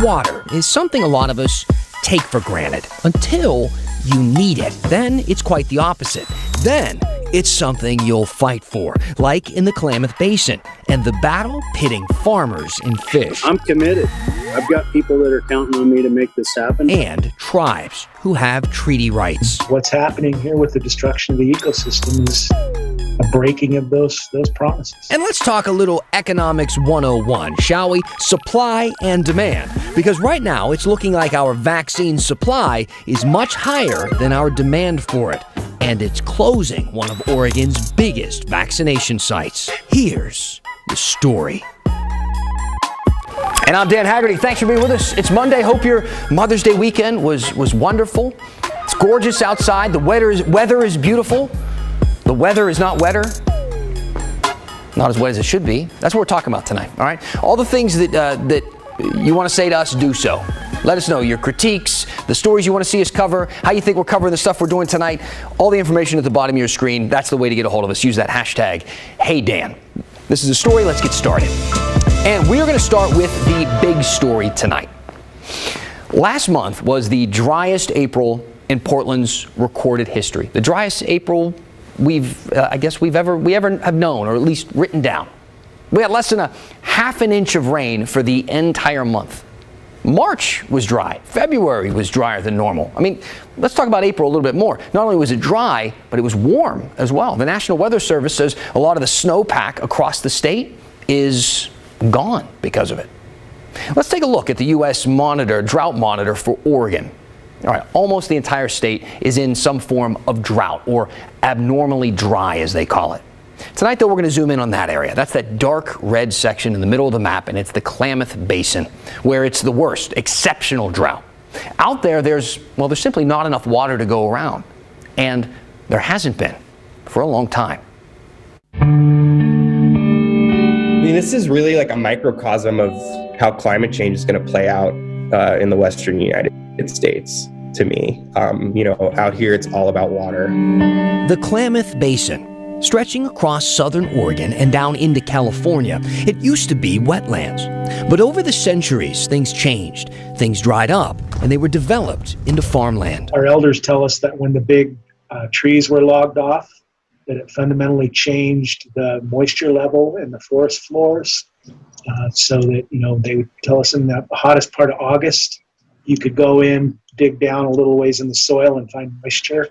Water is something a lot of us take for granted until you need it. Then it's quite the opposite. Then it's something you'll fight for, like in the Klamath Basin and the battle pitting farmers and fish. I'm committed. I've got people that are counting on me to make this happen. And tribes who have treaty rights. What's happening here with the destruction of the ecosystem is a breaking of those promises. And let's talk a little economics 101, shall we? Supply and demand. Because right now, it's looking like our vaccine supply is much higher than our demand for it. And it's closing one of Oregon's biggest vaccination sites. Here's the story. And I'm Dan Haggerty. Thanks for being with us. It's Monday. Hope your Mother's Day weekend was wonderful. It's gorgeous outside. The weather is beautiful. The weather is not wetter. Not as wet as it should be. That's what we're talking about tonight, all right? All the things that you want to say to us, do so. Let us know your critiques, the stories you want to see us cover, how you think we're covering the stuff we're doing tonight. All the information at the bottom of your screen. That's the way to get a hold of us. Use that hashtag, HeyDan. This is a story. Let's get started. And we are going to start with the big story tonight. Last month was the driest April in Portland's recorded history. The driest April we ever have known, or at least written down. We had less than a half an inch of rain for the entire month. March was dry. February was drier than normal. I mean, let's talk about April a little bit more. Not only was it dry, but it was warm as well. The National Weather Service says a lot of the snowpack across the state is gone because of it. Let's take a look at the U.S. drought monitor for Oregon. All right, almost the entire state is in some form of drought, or abnormally dry as they call it. Tonight, though, we're going to zoom in on that area. That's that dark red section in the middle of the map, and it's the Klamath Basin, where it's the worst, exceptional drought. Out there, there's simply not enough water to go around, and there hasn't been for a long time. I mean, this is really like a microcosm of how climate change is going to play out in the Western United States, to me. Out here, it's all about water. The Klamath Basin, stretching across southern Oregon and down into California, it used to be wetlands. But over the centuries, things changed. Things dried up, and they were developed into farmland. Our elders tell us that when the big trees were logged off, that it fundamentally changed the moisture level in the forest floors. So that, they would tell us in the hottest part of August, you could go in, dig down a little ways in the soil and find moisture.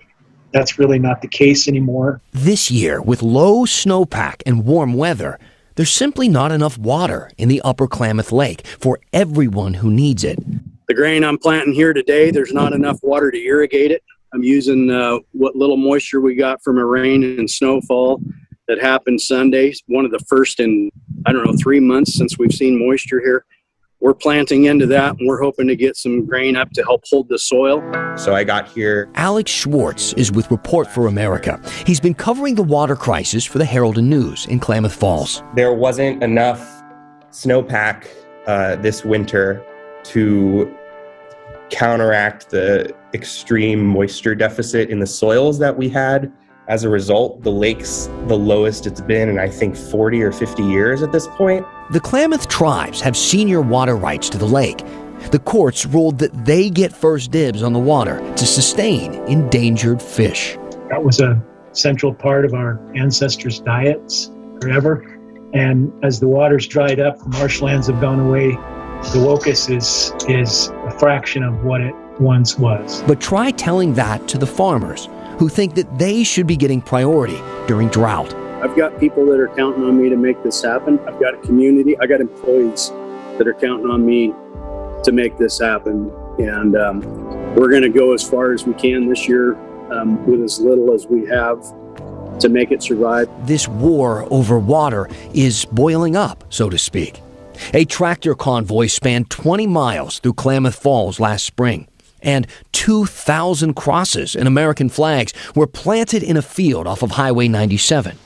That's really not the case anymore. This year, with low snowpack and warm weather, there's simply not enough water in the upper Klamath Lake for everyone who needs it. The grain I'm planting here today, there's not enough water to irrigate it. I'm using what little moisture we got from a rain and snowfall that happened Sunday, one of the first in, 3 months since we've seen moisture here. We're planting into that, and we're hoping to get some grain up to help hold the soil. So I got here. Alex Schwartz is with Report for America. He's been covering the water crisis for the Herald and News in Klamath Falls. There wasn't enough snowpack this winter to counteract the extreme moisture deficit in the soils that we had. As a result, the lake's the lowest it's been in, I think, 40 or 50 years at this point. The Klamath tribes have senior water rights to the lake. The courts ruled that they get first dibs on the water to sustain endangered fish. That was a central part of our ancestors' diets forever. And as the water's dried up, the marshlands have gone away. The locust is a fraction of what it once was. But try telling that to the farmers, who think that they should be getting priority during drought. I've got people that are counting on me to make this happen. I've got a community. I got employees that are counting on me to make this happen. And we're going to go as far as we can this year with as little as we have to make it survive. This war over water is boiling up, so to speak. A tractor convoy spanned 20 miles through Klamath Falls last spring. And 2,000 crosses and American flags were planted in a field off of Highway 97.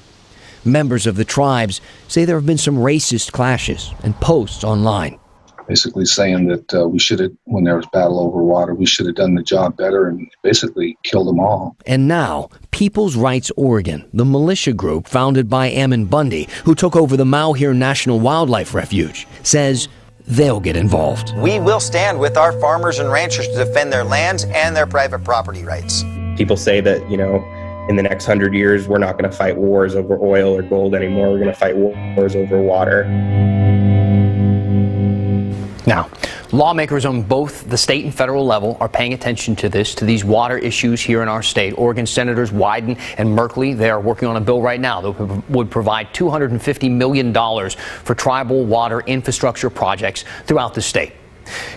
Members of the tribes say there have been some racist clashes and posts online. Basically saying that we should have, when there was battle over water, we should have done the job better and basically killed them all. And now, People's Rights Oregon, the militia group founded by Ammon Bundy, who took over the Malheur National Wildlife Refuge, says they'll get involved. We will stand with our farmers and ranchers to defend their lands and their private property rights. People say that, in the next 100 years, we're not going to fight wars over oil or gold anymore. We're going to fight wars over water. Now, lawmakers on both the state and federal level are paying attention to these water issues here in our state. Oregon Senators Wyden and Merkley, they are working on a bill right now that would provide $250 million for tribal water infrastructure projects throughout the state.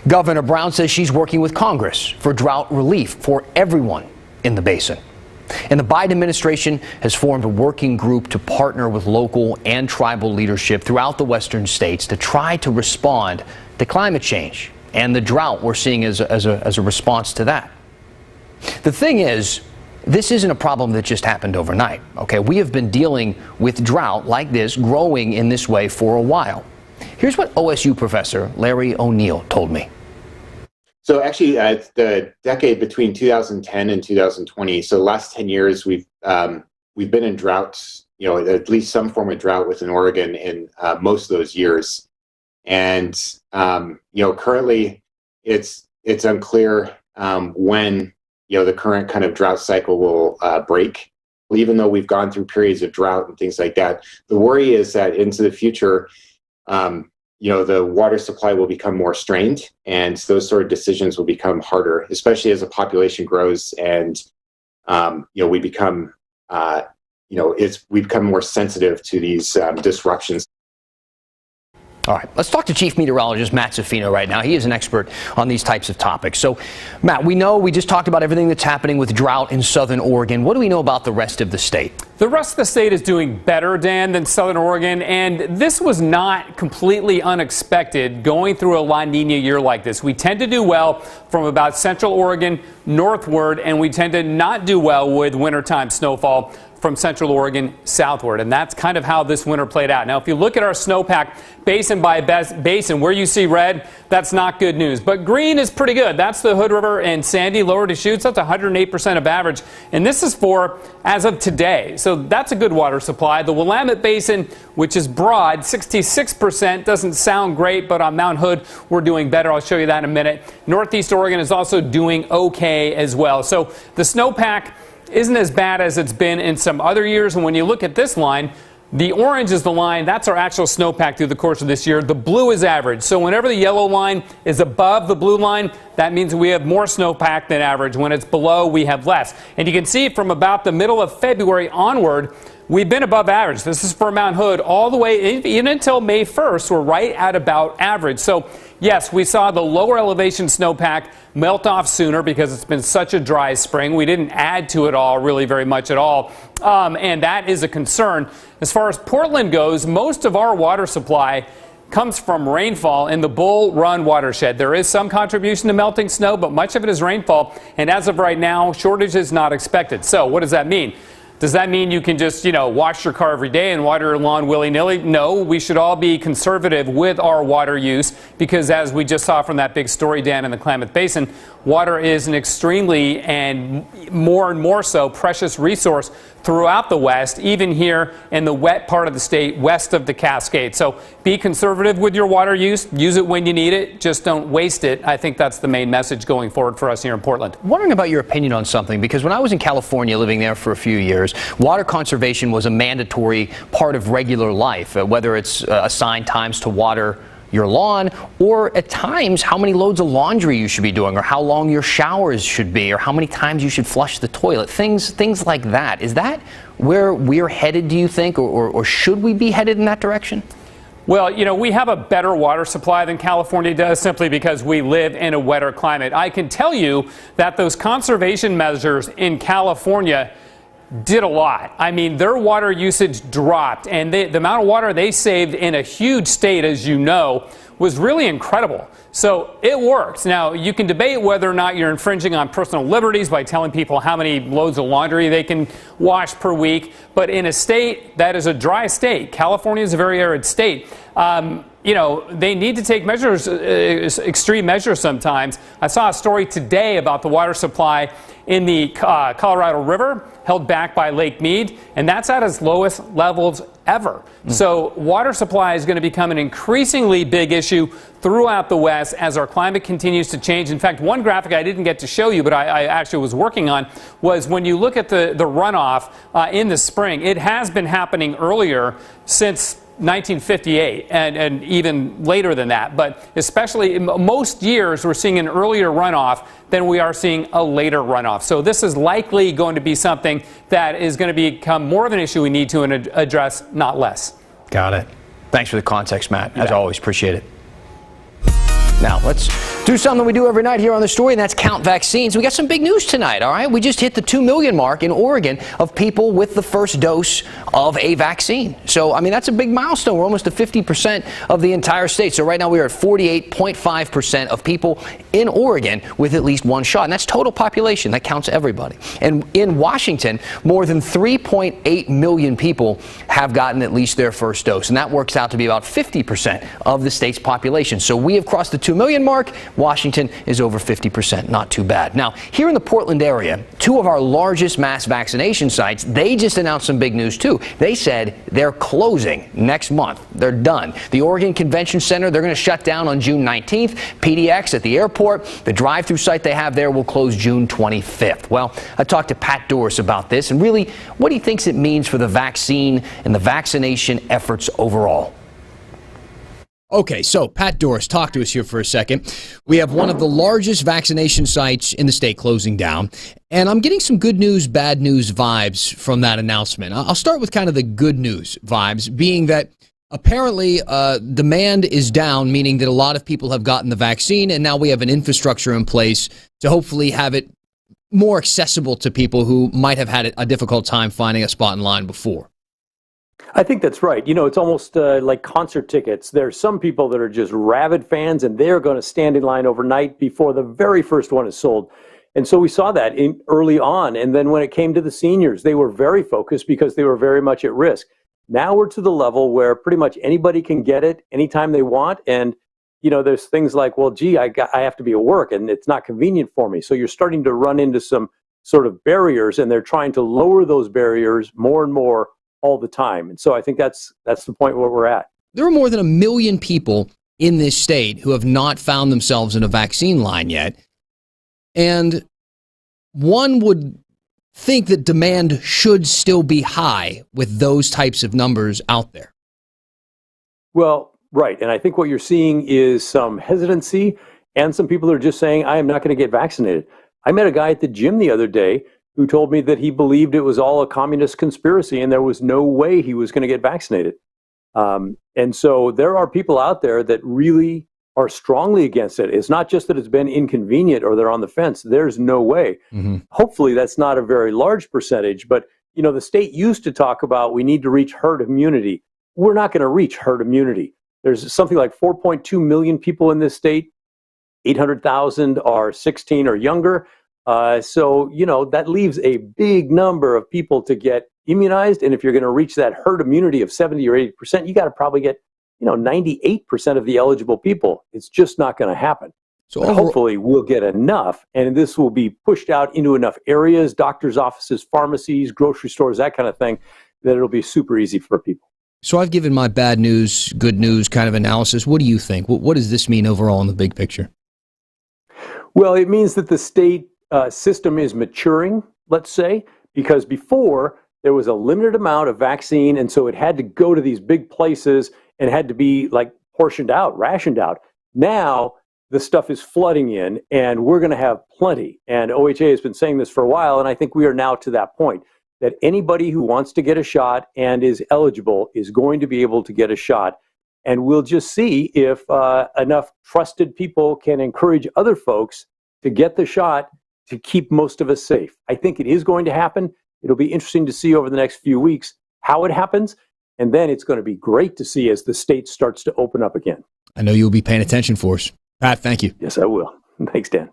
Governor Brown says she's working with Congress for drought relief for everyone in the basin. And the Biden administration has formed a working group to partner with local and tribal leadership throughout the western states to try to respond to climate change and the drought we're seeing as a response to that. The thing is, this isn't a problem that just happened overnight. Okay, we have been dealing with drought like this, growing in this way for a while. Here's what OSU professor Larry O'Neill told me. So actually, the decade between 2010 and 2020, so the last 10 years, we've been in droughts, at least some form of drought within Oregon in most of those years. And, currently it's unclear when, the current kind of drought cycle will break. Even though we've gone through periods of drought and things like that, the worry is that into the future, the water supply will become more strained, and those sort of decisions will become harder, especially as the population grows and, we become, we become more sensitive to these disruptions. All right, let's talk to Chief Meteorologist Matt Zaffino right now. He is an expert on these types of topics. So, Matt, we just talked about everything that's happening with drought in southern Oregon. What do we know about the rest of the state? The rest of the state is doing better, Dan, than southern Oregon, and this was not completely unexpected going through a La Nina year like this. We tend to do well from about central Oregon northward, and we tend to not do well with wintertime snowfall from central Oregon southward, and that's kind of how this winter played out. Now, if you look at our snowpack basin by basin, where you see red, that's not good news. But green is pretty good. That's the Hood River and Sandy, lower Deschutes. That's 108% of average, and this is for as of today. So that's a good water supply. The Willamette Basin, which is broad, 66%, doesn't sound great, but on Mount Hood, we're doing better. I'll show you that in a minute. Northeast Oregon is also doing okay as well. So the snowpack isn't as bad as it's been in some other years. And when you look at this line, the orange is the line. That's our actual snowpack through the course of this year. The blue is average. So whenever the yellow line is above the blue line, that means we have more snowpack than average. When it's below, we have less. And you can see from about the middle of February onward, we've been above average. This is for Mount Hood all the way even until May 1st. We're right at about average. So yes, we saw the lower elevation snowpack melt off sooner because it's been such a dry spring. We didn't add to it all really very much at all. And that is a concern. As far as Portland goes, most of our water supply comes from rainfall in the Bull Run watershed. There is some contribution to melting snow, but much of it is rainfall. And as of right now, shortage is not expected. So what does that mean? Does that mean you can just, wash your car every day and water your lawn willy-nilly? No, we should all be conservative with our water use because as we just saw from that big story, Dan, in the Klamath Basin, water is an extremely and more so precious resource throughout the West, even here in the wet part of the state west of the Cascades. So be conservative with your water use. Use it when you need it. Just don't waste it. I think that's the main message going forward for us here in Portland. Wondering about your opinion on something, because when I was in California living there for a few years, water conservation was a mandatory part of regular life, whether it's assigned times to water your lawn, or at times how many loads of laundry you should be doing, or how long your showers should be, or how many times you should flush the toilet, things like that. Is that where we're headed, do you think, or should we be headed in that direction? Well, we have a better water supply than California does simply because we live in a wetter climate. I can tell you that those conservation measures in California did a lot. I mean, their water usage dropped, and the amount of water they saved in a huge state, as you know, was really incredible. So it works. Now, you can debate whether or not you're infringing on personal liberties by telling people how many loads of laundry they can wash per week, but in a state that is a dry state, California is a very arid state, they need to take measures, extreme measures sometimes. I saw a story today about the water supply in the Colorado River held back by Lake Mead, and that's at its lowest levels ever. So water supply is going to become an increasingly big issue throughout the West as our climate continues to change. In fact, one graphic I didn't get to show you, but I actually was working on, was when you look at the runoff in the spring, it has been happening earlier since 1958 and even later than that, but especially in most years we're seeing an earlier runoff than we are seeing a later runoff. So this is likely going to be something that is going to become more of an issue we need to address, not less. Got it. Thanks for the context, Matt. As always, appreciate it. Now, let's do something we do every night here on The Story, and that's count vaccines. We got some big news tonight, all right? We just hit the 2 million mark in Oregon of people with the first dose of a vaccine. So, I mean, that's a big milestone. We're almost to 50% of the entire state. So right now we are at 48.5% of people in Oregon with at least one shot. And that's total population. That counts everybody. And in Washington, more than 3.8 million people have gotten at least their first dose. And that works out to be about 50% of the state's population. So we have crossed the 2 million mark. Washington is over 50%. Not too bad. Now, here in the Portland area, two of our largest mass vaccination sites, they just announced some big news too. They said they're closing next month. They're done. The Oregon Convention Center, they're going to shut down on June 19th. PDX at the airport, the drive-through site they have there will close June 25th. Well, I talked to Pat Doris about this and really what he thinks it means for the vaccine and the vaccination efforts overall. Okay, so Pat Doris, talk to us here for a second. We have one of the largest vaccination sites in the state closing down, and I'm getting some good news, bad news vibes from that announcement. I'll start with kind of the good news vibes, being that apparently demand is down, meaning that a lot of people have gotten the vaccine, and now we have an infrastructure in place to hopefully have it more accessible to people who might have had a difficult time finding a spot in line before. I think that's right. You know, it's almost like concert tickets. There's some people that are just rabid fans, and they're going to stand in line overnight before the very first one is sold. And so we saw that early on. And then when it came to the seniors, they were very focused because they were very much at risk. Now we're to the level where pretty much anybody can get it anytime they want. And, you know, there's things like, well, gee, I have to be at work and it's not convenient for me. So you're starting to run into some sort of barriers, and they're trying to lower those barriers more and more all the time. And so I think that's the point where we're at. There are more than 1 million people in this state who have not found themselves in a vaccine line yet. And one would think that demand should still be high with those types of numbers out there. Well, right. And I think what you're seeing is some hesitancy and some people are just saying, I am not going to get vaccinated. I met a guy at the gym the other day who told me that he believed it was all a communist conspiracy and there was no way he was going to get vaccinated. And so there are people out there that really are strongly against it. It's not just that it's been inconvenient or they're on the fence. There's no way. Mm-hmm. Hopefully that's not a very large percentage, but you know, the state used to talk about we need to reach herd immunity. We're not going to reach herd immunity. There's something like 4.2 million people in this state. 800,000 are 16 or younger. So, you know, that leaves a big number of people to get immunized. And if you're going to reach that herd immunity of 70 or 80%, you got to probably get, 98% of the eligible people. It's just not going to happen. So hopefully we'll get enough, and this will be pushed out into enough areas, doctors' offices, pharmacies, grocery stores, that kind of thing, that it'll be super easy for people. So I've given my bad news, good news kind of analysis. What do you think? What does this mean overall in the big picture? Well, it means that the state system is maturing, let's say, because before there was a limited amount of vaccine, and so it had to go to these big places and had to be like portioned out, rationed out. Now the stuff is flooding in, and we're going to have plenty. And OHA has been saying this for a while, and I think we are now to that point that anybody who wants to get a shot and is eligible is going to be able to get a shot. And we'll just see if enough trusted people can encourage other folks to get the shot to keep most of us safe. I think it is going to happen. It'll be interesting to see over the next few weeks how it happens. And then it's going to be great to see as the state starts to open up again. I know you'll be paying attention for us. Pat, thank you. Yes, I will. Thanks, Dan.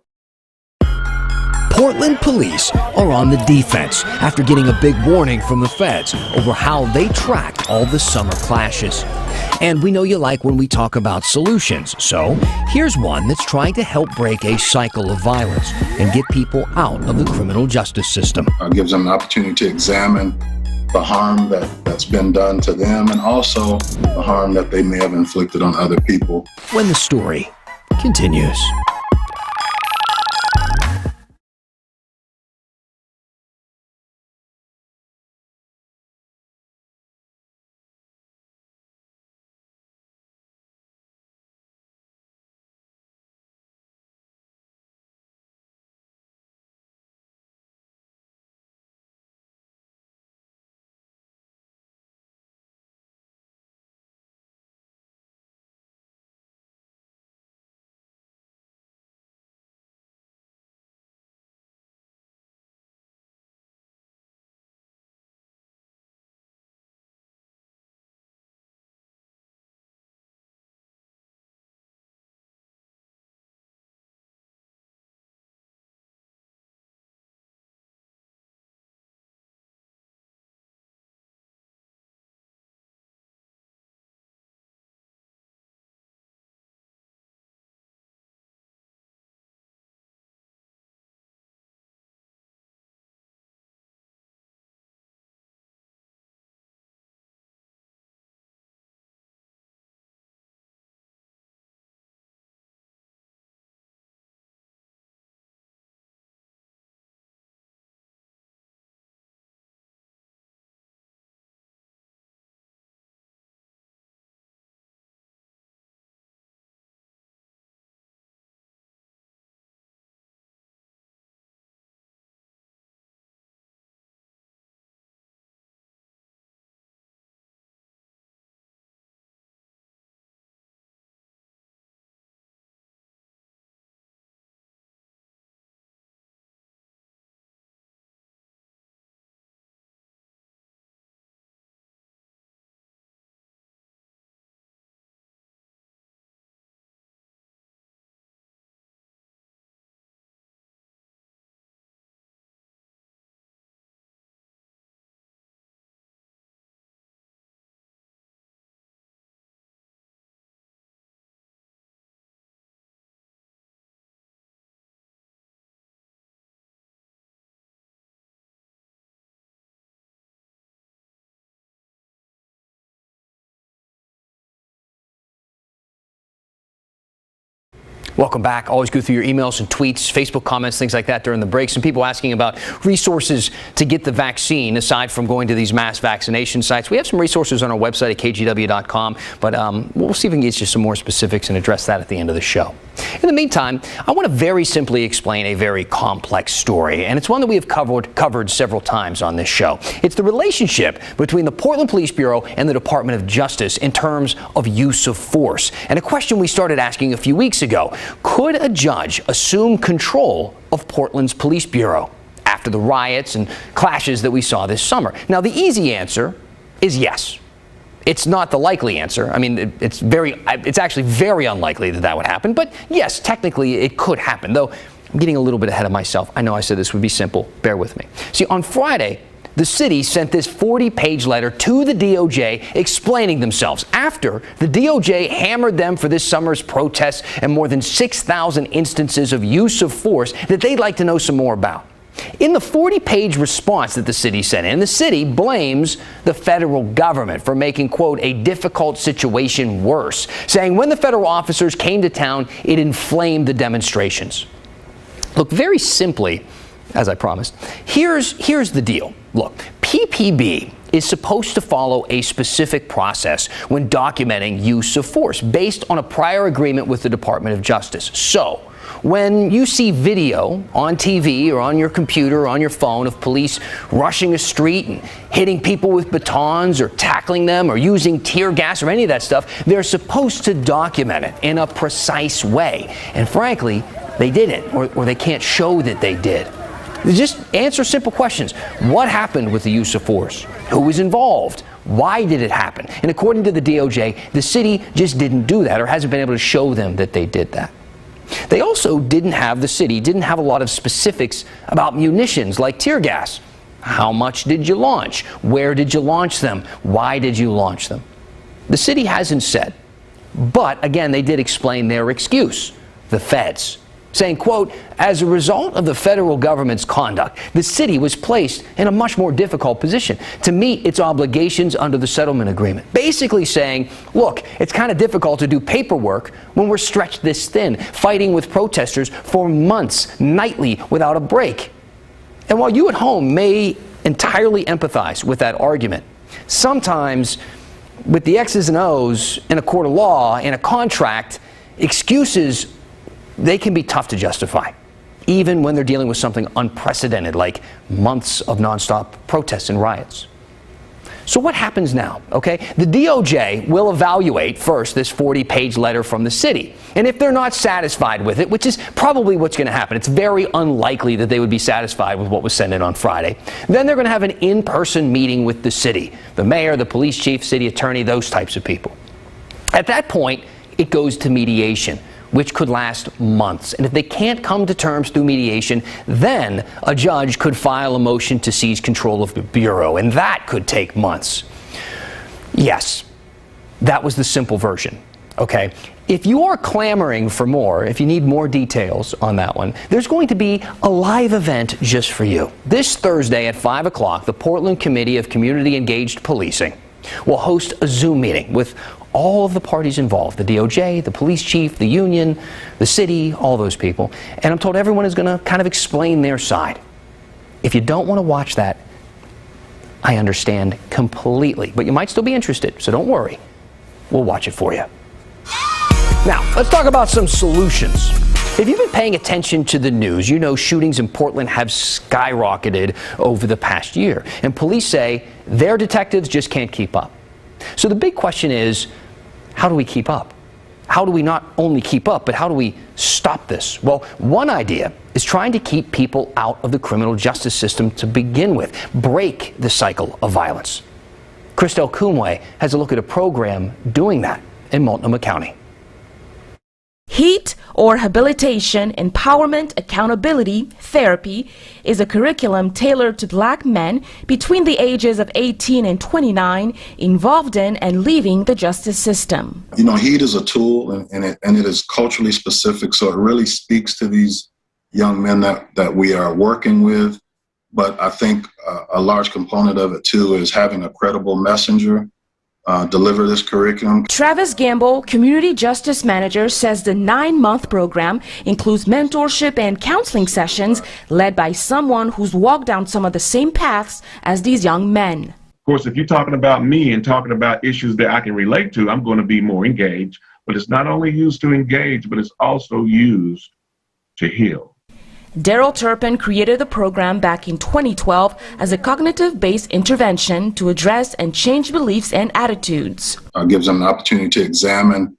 Portland police are on the defense after getting a big warning from the feds over how they tracked all the summer clashes. And we know you like when we talk about solutions, so here's one that's trying to help break a cycle of violence and get people out of the criminal justice system. It gives them an opportunity to examine the harm that's been done to them and also the harm that they may have inflicted on other people. When the story continues. Welcome back. Always go through your emails and tweets, Facebook comments, things like that during the break. Some people asking about resources to get the vaccine aside from going to these mass vaccination sites. We have some resources on our website at kgw.com, but we'll see if we can get you some more specifics and address that at the end of the show. In the meantime, I want to very simply explain a very complex story, and it's one that we have covered several times on this show. It's the relationship between the Portland Police Bureau and the Department of Justice in terms of use of force. And a question we started asking a few weeks ago: could a judge assume control of Portland's Police Bureau after the riots and clashes that we saw this summer? Now, the easy answer is yes. It's not the likely answer. I mean, it's actually very unlikely that would happen. But yes, technically it could happen, though I'm getting a little bit ahead of myself. I know I said this would be simple. Bear with me. See, on Friday, the city sent this 40-page letter to the DOJ explaining themselves after the DOJ hammered them for this summer's protests and more than 6,000 instances of use of force that they'd like to know some more about. In the 40-page response that the city sent in, the city blames the federal government for making, quote, a difficult situation worse, saying when the federal officers came to town, it inflamed the demonstrations. Look, very simply, as I promised, here's the deal. Look, PPB is supposed to follow a specific process when documenting use of force based on a prior agreement with the Department of Justice. So, when you see video on TV or on your computer or on your phone of police rushing a street and hitting people with batons or tackling them or using tear gas or any of that stuff, they're supposed to document it in a precise way. And frankly, they didn't, or they can't show that they did. Just answer simple questions. What happened with the use of force? Who was involved? Why did it happen? And according to the DOJ, the city just didn't do that or hasn't been able to show them that they did that. They also didn't have a lot of specifics about munitions like tear gas. How much did you launch? Where did you launch them? Why did you launch them? The city hasn't said. But again, they did explain their excuse, the feds, saying, quote, as a result of the federal government's conduct, the city was placed in a much more difficult position to meet its obligations under the settlement agreement. Basically saying, look, it's kind of difficult to do paperwork when we're stretched this thin, fighting with protesters for months, nightly, without a break. And while you at home may entirely empathize with that argument, sometimes with the X's and O's in a court of law, in a contract, excuses, they can be tough to justify, even when they're dealing with something unprecedented like months of nonstop protests and riots. So what happens now? Okay, the DOJ will evaluate first this 40-page letter from the city. And if they're not satisfied with it, which is probably what's going to happen, it's very unlikely that they would be satisfied with what was sent in on Friday, then they're going to have an in-person meeting with the city, the mayor, the police chief, city attorney, those types of people. At that point, it goes to mediation, which could last months. And if they can't come to terms through mediation, then a judge could file a motion to seize control of the Bureau, and that could take months. Yes, that was the simple version, okay? If you are clamoring for more, if you need more details on that one, there's going to be a live event just for you. This Thursday at 5 o'clock, the Portland Committee of Community Engaged Policing will host a Zoom meeting with all of the parties involved, the DOJ, the police chief, the union, the city, all those people. And I'm told everyone is going to kind of explain their side. If you don't want to watch that, I understand completely, but you might still be interested, so don't worry. We'll watch it for you. Now, let's talk about some solutions. If you've been paying attention to the news, you know shootings in Portland have skyrocketed over the past year, and police say their detectives just can't keep up. So the big question is, how do we keep up? How do we not only keep up, but how do we stop this? Well, one idea is trying to keep people out of the criminal justice system to begin with, break the cycle of violence. Christelle Kumwe has a look at a program doing that in Multnomah County. HEAT, or Habilitation, Empowerment, Accountability, Therapy, is a curriculum tailored to Black men between the ages of 18 and 29 involved in and leaving the justice system. You know, HEAT is a tool and it is culturally specific, so it really speaks to these young men that we are working with. But I think a large component of it, too, is having a credible messenger deliver this curriculum. Travis Gamble, Community Justice Manager, says the 9-month program includes mentorship and counseling sessions led by someone who's walked down some of the same paths as these young men. Of course, if you're talking about me and talking about issues that I can relate to, I'm going to be more engaged. But it's not only used to engage, but it's also used to heal. Daryl Turpin created the program back in 2012 as a cognitive-based intervention to address and change beliefs and attitudes. Gives them an opportunity to examine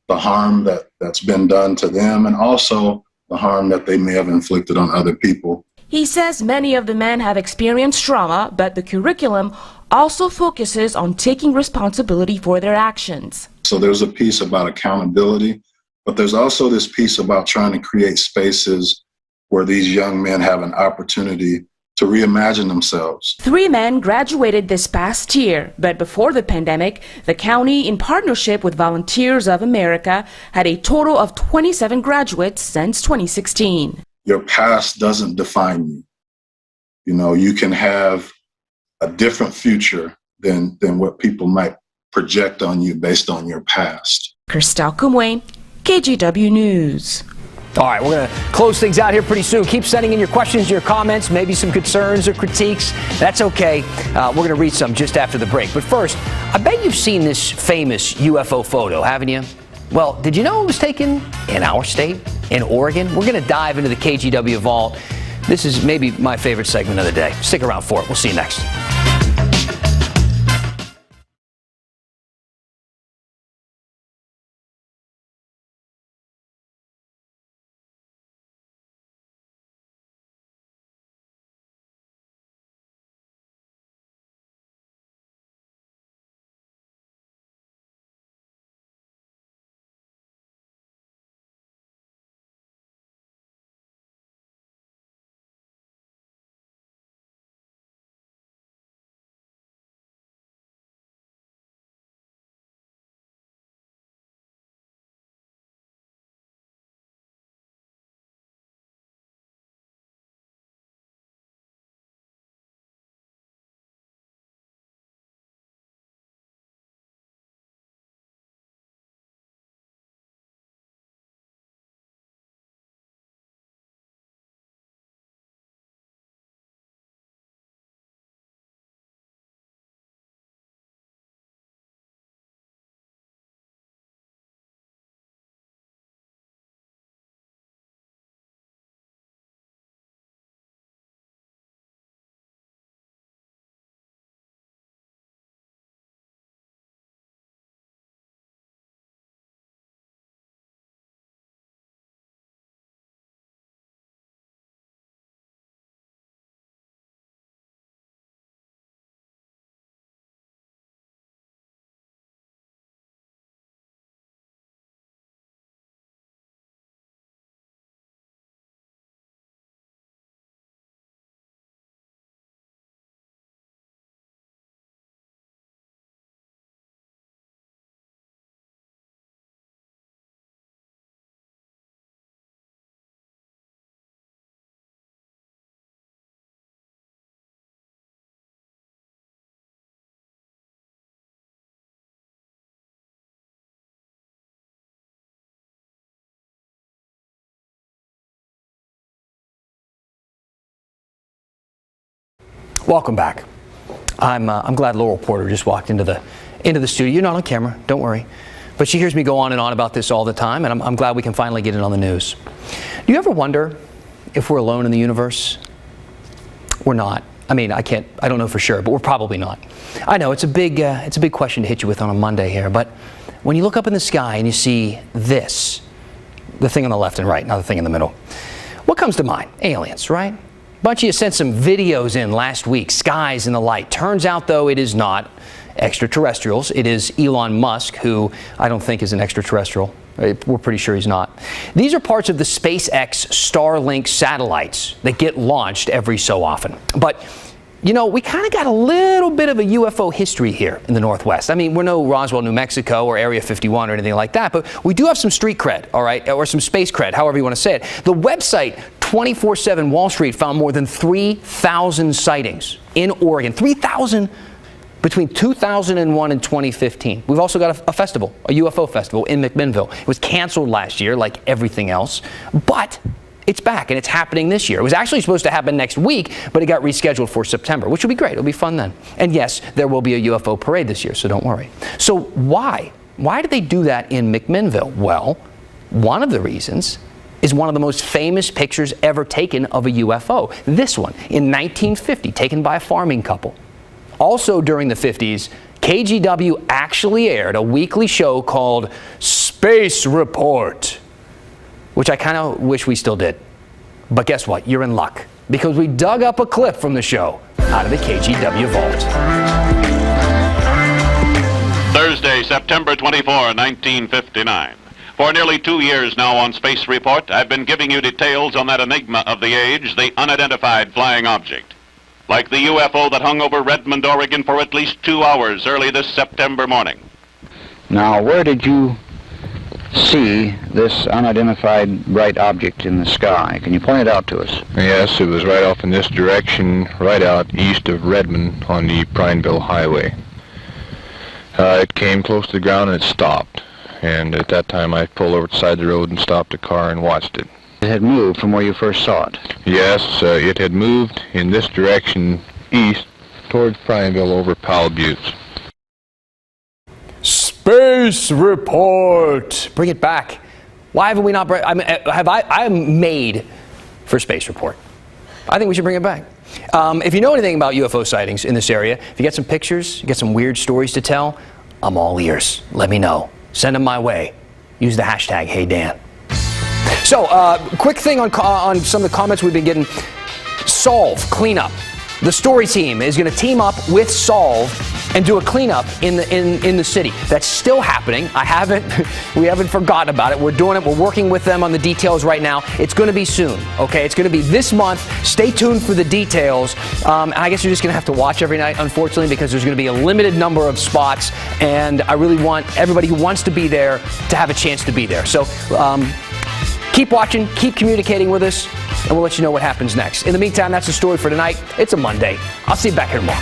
the harm that's been done to them and also the harm that they may have inflicted on other people. He says many of the men have experienced trauma, but the curriculum also focuses on taking responsibility for their actions. So there's a piece about accountability, but there's also this piece about trying to create spaces where these young men have an opportunity to reimagine themselves. 3 men graduated this past year, but before the pandemic, the county, in partnership with Volunteers of America, had a total of 27 graduates since 2016. Your past doesn't define you. You know, you can have a different future than what people might project on you based on your past. Christelle Kumwe, KGW News. All right, we're going to close things out here pretty soon. Keep sending in your questions, your comments, maybe some concerns or critiques. That's okay. We're going to read some just after the break. But first, I bet you've seen this famous UFO photo, haven't you? Well, did you know it was taken in our state, in Oregon? We're going to dive into the KGW vault. This is maybe my favorite segment of the day. Stick around for it. We'll see you next. Welcome back. I'm glad Laurel Porter just walked into the studio. You're not on camera, don't worry. But she hears me go on and on about this all the time, and I'm glad we can finally get it on the news. Do you ever wonder if we're alone in the universe? We're not. I mean, I don't know for sure, but we're probably not. I know it's a big question to hit you with on a Monday here, but when you look up in the sky and you see this, the thing on the left and right, not the thing in the middle, what comes to mind? Aliens, right? A bunch of you sent some videos in last week, skies and the light. Turns out, though, it is not extraterrestrials. It is Elon Musk, who I don't think is an extraterrestrial. We're pretty sure he's not. These are parts of the SpaceX Starlink satellites that get launched every so often. But, you know, we kind of got a little bit of a UFO history here in the Northwest. I mean, we're no Roswell, New Mexico or Area 51 or anything like that, but we do have some street cred, all right, or some space cred, however you want to say it. The website 24/7 Wall Street found more than 3,000 sightings in Oregon. 3,000 between 2001 and 2015. We've also got a festival, a UFO festival in McMinnville. It was canceled last year, like everything else, but it's back and it's happening this year. It was actually supposed to happen next week, but it got rescheduled for September, which will be great. It'll be fun then. And yes, there will be a UFO parade this year, so don't worry. So why? Why did they do that in McMinnville? Well, one of the reasons is one of the most famous pictures ever taken of a UFO. This one, in 1950, taken by a farming couple. Also during the 50s, KGW actually aired a weekly show called Space Report, which I kind of wish we still did. But guess what? You're in luck, because we dug up a clip from the show out of the KGW vault. Thursday, September 24, 1959. For nearly 2 years now on Space Report, I've been giving you details on that enigma of the age, the unidentified flying object. Like the UFO that hung over Redmond, Oregon for at least 2 hours early this September morning. Now, where did you see this unidentified bright object in the sky? Can you point it out to us? Yes, it was right off in this direction, right out east of Redmond on the Prineville Highway. It came close to the ground and it stopped. And at that time I pulled over to the side of the road and stopped the car and watched it. It had moved from where you first saw it? Yes, it had moved in this direction east towards Prineville over Powell Buttes. Space Report. Bring it back. Why haven't we not? I'm made for Space Report. I think we should bring it back. If you know anything about UFO sightings in this area, if you get some pictures, you get some weird stories to tell, I'm all ears. Let me know. Send them my way. Use the hashtag #HeyDan. So, quick thing on some of the comments we've been getting. Solve cleanup. The story team is going to team up with Solve and do a cleanup in the city. That's still happening. We haven't forgotten about it. We're doing it. We're working with them on the details right now. It's going to be soon. Okay, it's going to be this month. Stay tuned for the details. I guess you're just going to have to watch every night, unfortunately, because there's going to be a limited number of spots, and I really want everybody who wants to be there to have a chance to be there. So. Keep watching, keep communicating with us, and we'll let you know what happens next. In the meantime, that's the story for tonight. It's a Monday. I'll see you back here tomorrow.